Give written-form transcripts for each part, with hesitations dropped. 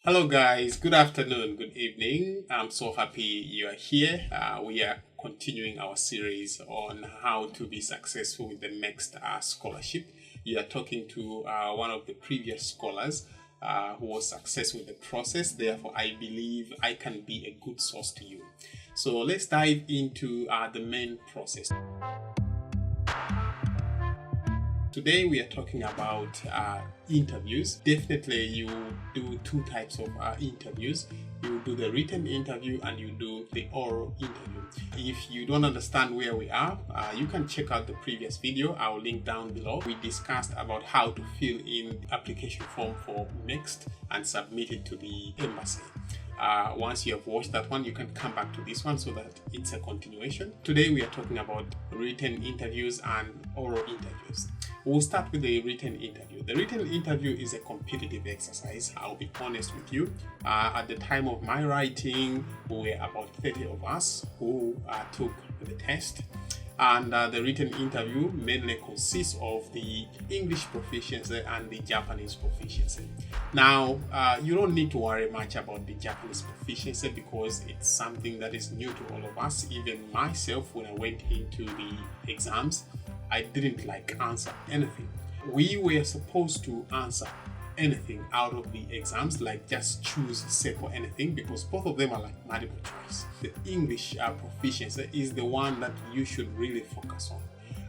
Hello guys, good afternoon, good evening. I'm so happy you are here. We are continuing our series on how to be successful with the MEXT Scholarship. You are talking to one of the previous scholars who was successful with the process. Therefore, I believe I can be a good source to you. So let's dive into the main process. Today we are talking about interviews. Definitely you do two types of interviews. You do the written interview and you do the oral interview. If you don't understand where we are, you can check out the previous video. I'll link down below. We discussed about how to fill in the application form for MEXT and submit it to the embassy. Once you have watched that one, you can come back to this one so that it's a continuation. Today we are talking about written interviews and oral interviews. We'll start with the written interview. The written interview is a competitive exercise. I'll be honest with you. At the time of my writing, we were about 30 of us who took the test. And the written interview mainly consists of the English proficiency and the Japanese proficiency. Now, you don't need to worry much about the Japanese proficiency because it's something that is new to all of us. Even myself, when I went into the exams, I didn't answer anything. We were supposed to answer anything out of the exams, just choose set or anything, because both of them are multiple choice. The English proficiency is the one that you should really focus on.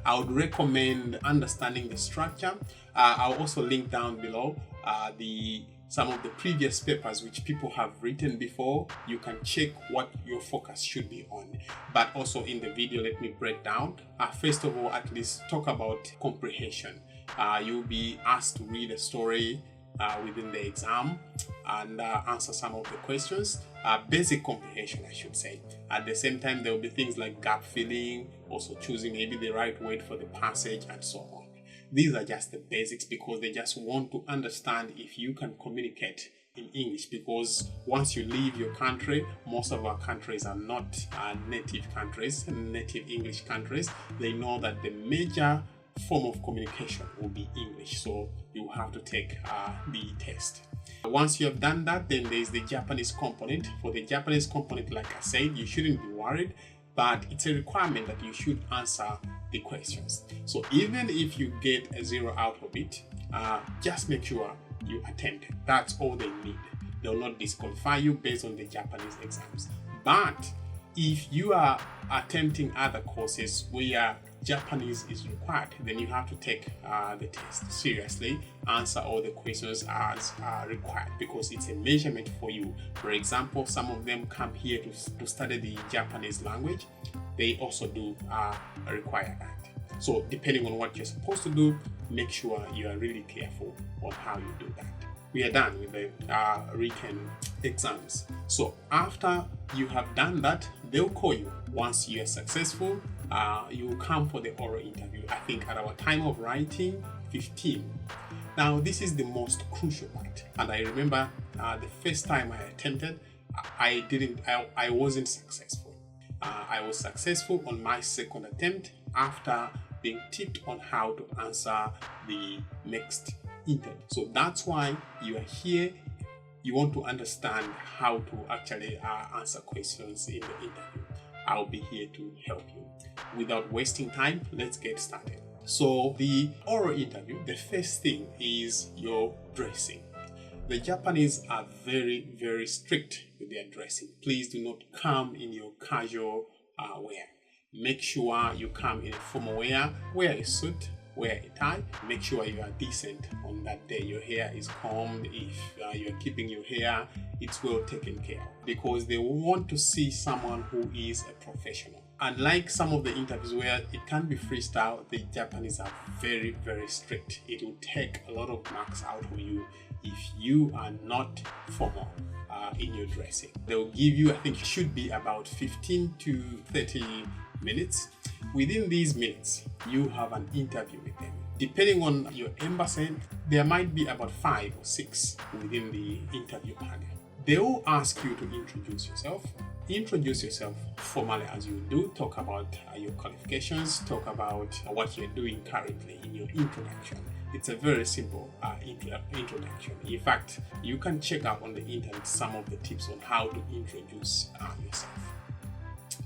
I would recommend understanding the structure. I'll also link down below some of the previous papers which people have written before. You can check what your focus should be on. But also in the video, let me break down. First of all, at least talk about comprehension. You'll be asked to read a story within the exam and answer some of the questions. Basic comprehension, I should say. At the same time, there will be things like gap filling, also choosing maybe the right word for the passage and so on. These are just the basics because they just want to understand if you can communicate in English, because once you leave your country, most of our countries are not native countries, native English countries. They know that the major form of communication will be English, so you have to take the test. Once you have done that, then there's the Japanese component. For the Japanese component, like I said, you shouldn't be worried, but it's a requirement that you should answer the questions. So even if you get a 0 out of it, just make sure you attempt. That's all they need. They'll not disqualify you based on the Japanese exams. But if you are attempting other courses where Japanese is required, then you have to take the test seriously, answer all the questions as required, because it's a measurement for you. For example, some of them come here to study the Japanese language. They also do require that. So depending on what you're supposed to do, make sure you are really careful on how you do that. We are done with the written exams. So after you have done that, they'll call you. Once you are successful, you will come for the oral interview. I think at our time of writing, 15. Now this is the most crucial part. And I remember the first time I attempted, I wasn't successful. I was successful on my second attempt after being tipped on how to answer the MEXT interview. So that's why you are here. You want to understand how to actually answer questions in the interview. I'll be here to help you. Without wasting time, let's get started. So the oral interview, the first thing is your dressing. The Japanese are very, very strict with their dressing. Please do not come in your casual wear. Make sure you come in a formal wear. Wear a suit, wear a tie. Make sure you are decent on that day. Your hair is combed. If you're keeping your hair, it's well taken care of, because they want to see someone who is a professional. Unlike some of the interviews where it can be freestyle, the Japanese are very, very strict. It will take a lot of marks out of you if you are not formal in your dressing. They will give you, I think it should be about 15 to 30 minutes. Within these minutes, you have an interview with them. Depending on your embassy, there might be about 5 or 6 within the interview panel. They will ask you to introduce yourself. introduce yourself formally as you do. Talk about your qualifications, talk about what you're doing currently in your introduction. It's a very simple introduction. In fact, you can check out on the internet some of the tips on how to introduce yourself.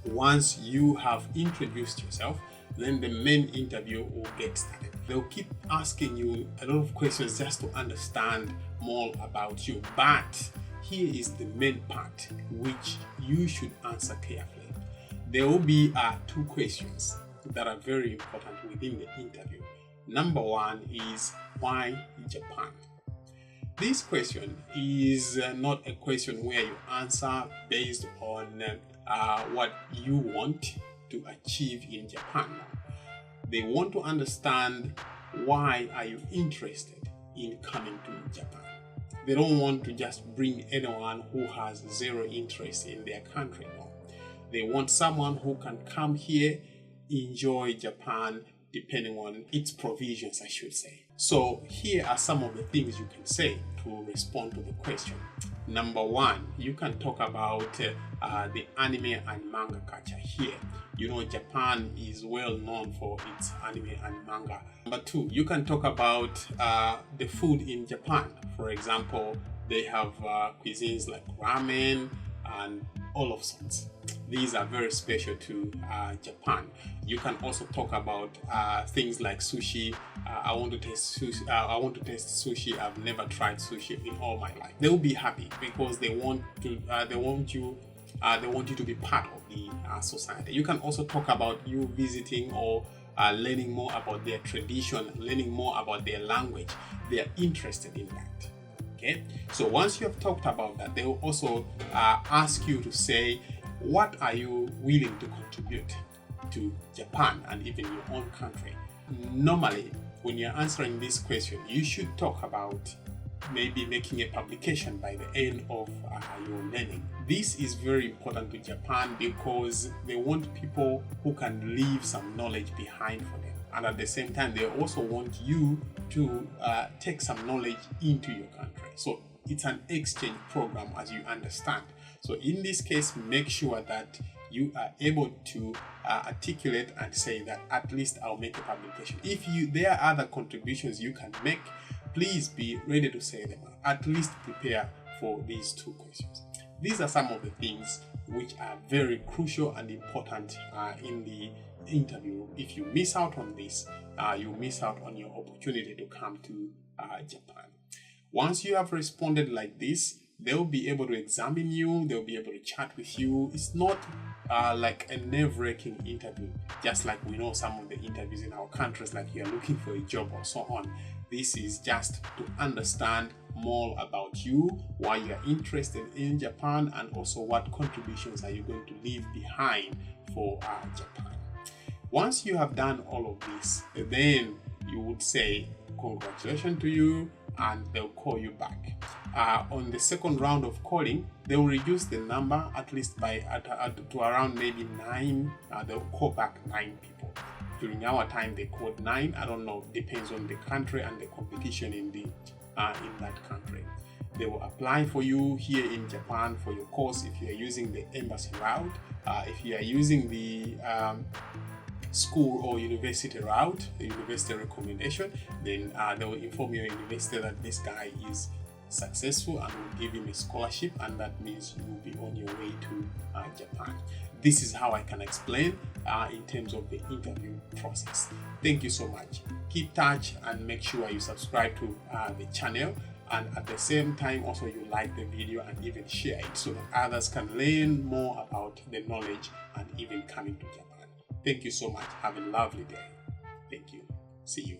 Once you have introduced yourself, then the main interview will get started. They'll keep asking you a lot of questions just to understand more about you. But here is the main part which you should answer carefully. There will be 2 questions that are very important within the interview. Number 1 is, why Japan? This question is not a question where you answer based on what you want to achieve in Japan. They want to understand, why are you interested in coming to Japan? They don't want to just bring anyone who has zero interest in their country. No. They want someone who can come here, enjoy Japan, depending on its provisions, I should say. So here are some of the things you can say to respond to the question. Number 1, you can talk about the anime and manga culture here. You know, Japan is well known for its anime and manga. Number 2, you can talk about the food in Japan. For example, they have cuisines like ramen and all of sorts. These are very special to Japan. You can also talk about things like sushi. I want to taste sushi. I've never tried sushi in all my life. They will be happy because they want you to be part of the society. You can also talk about you visiting or learning more about their tradition, learning more about their language. They are interested in that. Okay. So once you have talked about that, they will also ask you to say, what are you willing to contribute to Japan and even your own country? Normally, when you're answering this question, you should talk about maybe making a publication by the end of your learning. This is very important to Japan because they want people who can leave some knowledge behind for them. And at the same time, they also want you to take some knowledge into your country. So it's an exchange program, as you understand. So in this case, make sure that you are able to articulate and say that at least I'll make a publication. If there are other contributions you can make, please be ready to say them. At least prepare for these 2 questions. These are some of the things which are very crucial and important in the interview. If you miss out on this, you miss out on your opportunity to come to Japan. Once you have responded like this, they'll be able to examine you, they'll be able to chat with you. It's not like a nerve-wracking interview, just like we know some of the interviews in our countries, like you're looking for a job or so on. This is just to understand more about you, why you're interested in Japan, and also what contributions are you going to leave behind for Japan. Once you have done all of this, then you would say, congratulations to you, and they'll call you back. On the second round of calling, they will reduce the number at least to around maybe 9. They'll call back 9 people. During our time, they called 9. I don't know, depends on the country and the competition in that country. They will apply for you here in Japan for your course if you are using the embassy route. If you are using the school or university route, the university recommendation, then they will inform your university that this guy is successful and will give him a scholarship, and that means you will be on your way to Japan. This is how I can explain in terms of the interview process. Thank you so much. Keep touch and make sure you subscribe to the channel, and at the same time also you like the video and even share it so that others can learn more about the knowledge and even coming to Japan. Thank you so much. Have a lovely day. Thank you. See you.